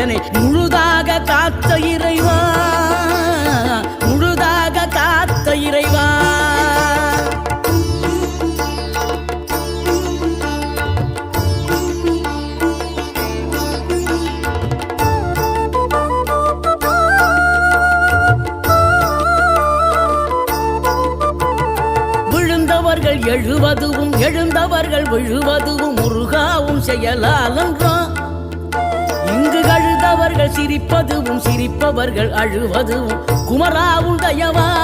என்னை முழுதாக காத்த இறைவா, முழுதாக காத்த இறைவா. விழுந்தவர்கள் எழுவதுவும் எழுந்தவர்கள் விழுவதுவும் முருகாவும் செயலாலன்றோம். இங்கு அழுதவர்கள் சிரிப்பதுவும் சிரிப்பவர்கள் அழுவதுவும் குமராவும் தயவா.